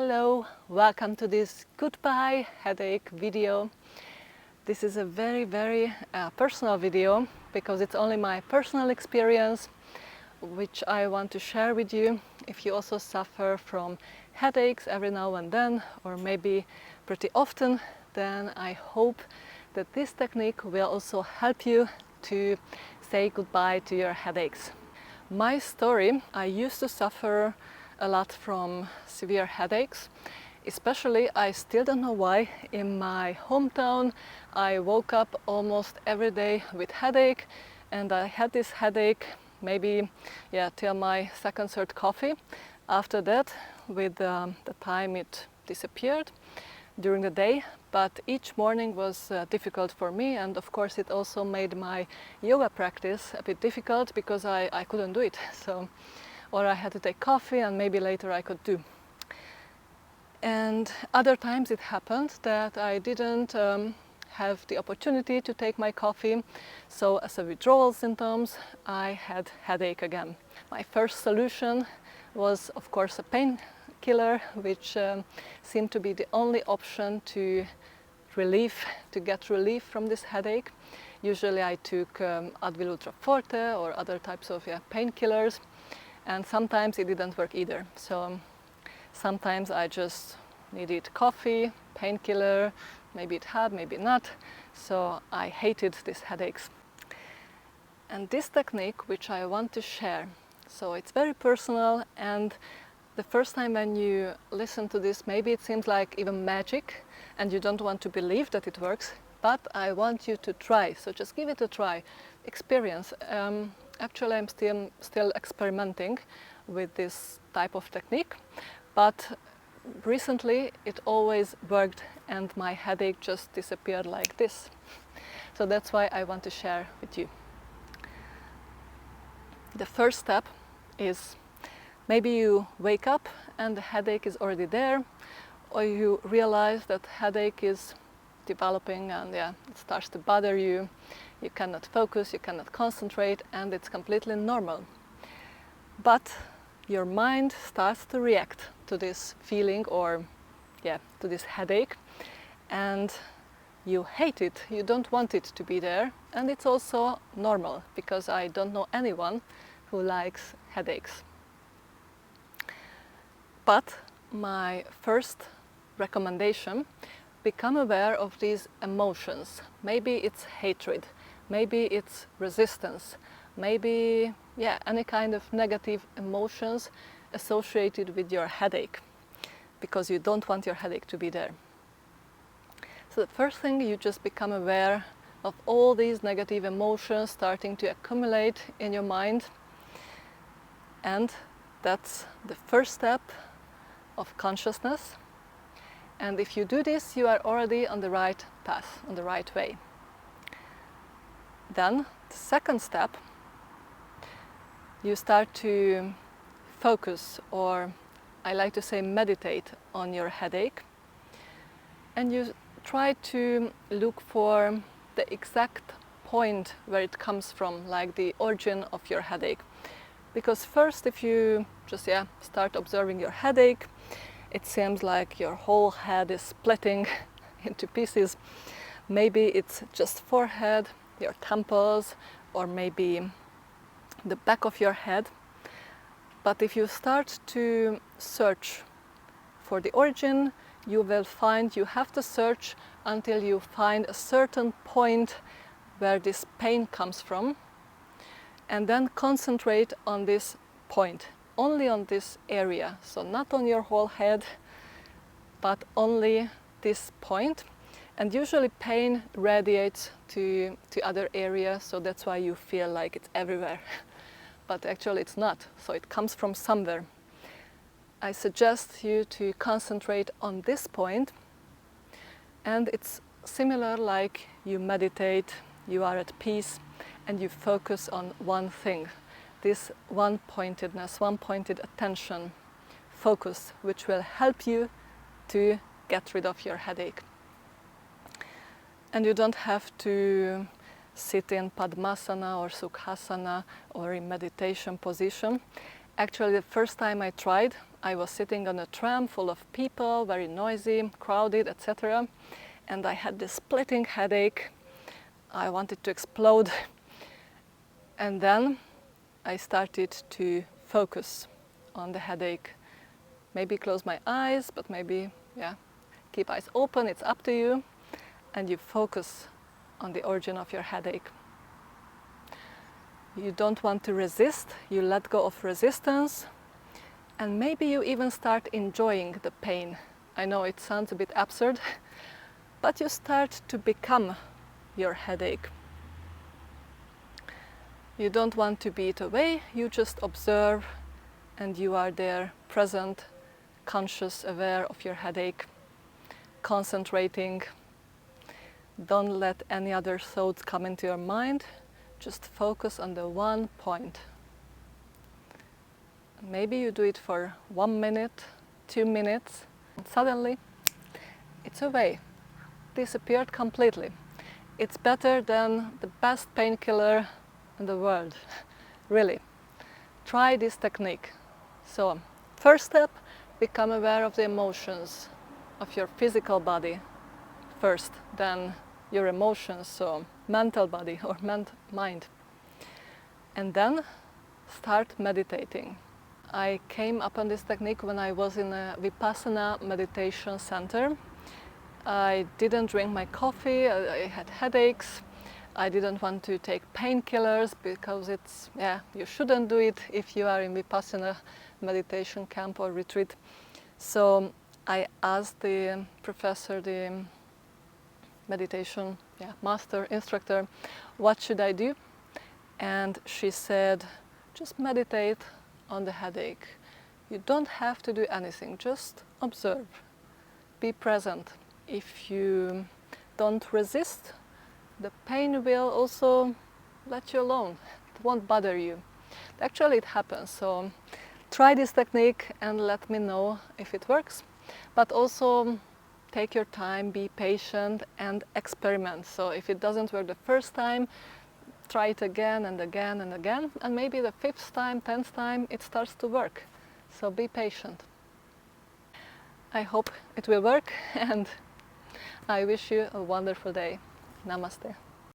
Hello, welcome to this goodbye headache video. This is a very personal video because it's only my personal experience which I want to share with you. If you also suffer from headaches every now and then, or maybe pretty often, then I hope that this technique will also help you to say goodbye to your headaches. My story: I used to suffer a lot from severe headaches. Especially, I still don't know why, in my hometown I woke up almost every day with headache, and I had this headache maybe till my second, third coffee. After that, with the time, it disappeared during the day, but each morning was difficult for me, and of course it also made my yoga practice a bit difficult because I couldn't do it. Or I had to take coffee and maybe later I could do. And other times it happened that I didn't have the opportunity to take my coffee, so as a withdrawal symptoms I had headache again. My first solution was of course a painkiller, which seemed to be the only option to get relief from this headache. Usually I took Advil Ultra Forte or other types of painkillers, and sometimes it didn't work either. So sometimes I just needed coffee, painkiller, maybe it had, maybe not. So I hated these headaches. And this technique, which I want to share, so it's very personal, and the first time when you listen to this, maybe it seems like even magic and you don't want to believe that it works, but I want you to try. So just give it a try, experience. Actually, I'm still experimenting with this type of technique, but recently it always worked and my headache just disappeared like this. So that's why I want to share with you. The first step is, maybe you wake up and the headache is already there, or you realize that headache is developing and it starts to bother you. You cannot focus, you cannot concentrate, and it's completely normal. But your mind starts to react to this feeling, or to this headache, and you hate it, you don't want it to be there, and it's also normal because I don't know anyone who likes headaches. But my first recommendation: become aware of these emotions. Maybe it's hatred, maybe it's resistance, maybe any kind of negative emotions associated with your headache, because you don't want your headache to be there. So the first thing, you just become aware of all these negative emotions starting to accumulate in your mind, and that's the first step of consciousness. And if you do this, you are already on the right path, on the right way. Then, the second step, you start to focus, or I like to say meditate, on your headache. And you try to look for the exact point where it comes from, like the origin of your headache. Because first, if you just start observing your headache, it seems like your whole head is splitting into pieces. Maybe it's just forehead, your temples, or maybe the back of your head. But if you start to search for the origin, you will find you have to search until you find a certain point where this pain comes from, and then concentrate on this point. Only on this area, so not on your whole head, but only this point. And usually pain radiates to other areas, so that's why you feel like it's everywhere. But actually it's not, so it comes from somewhere. I suggest you to concentrate on this point, and it's similar like you meditate, you are at peace, and you focus on one thing. This one-pointedness, one-pointed attention, focus, which will help you to get rid of your headache. And you don't have to sit in Padmasana or Sukhasana or in meditation position. Actually, the first time I tried, I was sitting on a tram full of people, very noisy, crowded, etc. And I had this splitting headache. I wanted to explode. And then I started to focus on the headache. Maybe close my eyes, but maybe, yeah, keep eyes open, it's up to you. And you focus on the origin of your headache. You don't want to resist, you let go of resistance, and maybe you even start enjoying the pain. I know it sounds a bit absurd, but you start to become your headache. You don't want to beat away, you just observe, and you are there, present, conscious, aware of your headache, concentrating. Don't let any other thoughts come into your mind. Just focus on the one point. Maybe you do it for 1 minute, 2 minutes, and suddenly it's away, disappeared completely. It's better than the best painkiller in the world, really. Try this technique. So, first step, become aware of the emotions of your physical body first, then your emotions, so mental body or mind. And then start meditating. I came upon this technique when I was in a Vipassana meditation center. I didn't drink my coffee, I had headaches. I didn't want to take painkillers because it's, you shouldn't do it if you are in Vipassana meditation camp or retreat. So I asked the professor, the meditation master, instructor, what should I do? And she said, just meditate on the headache. You don't have to do anything, just observe, be present. If you don't resist, the pain will also let you alone. It won't bother you. Actually, it happens. So try this technique and let me know if it works. But also take your time, be patient and experiment. So if it doesn't work the first time, try it again and again and again. And maybe the 5th time, 10th time, it starts to work. So be patient. I hope it will work and I wish you a wonderful day. Namaste.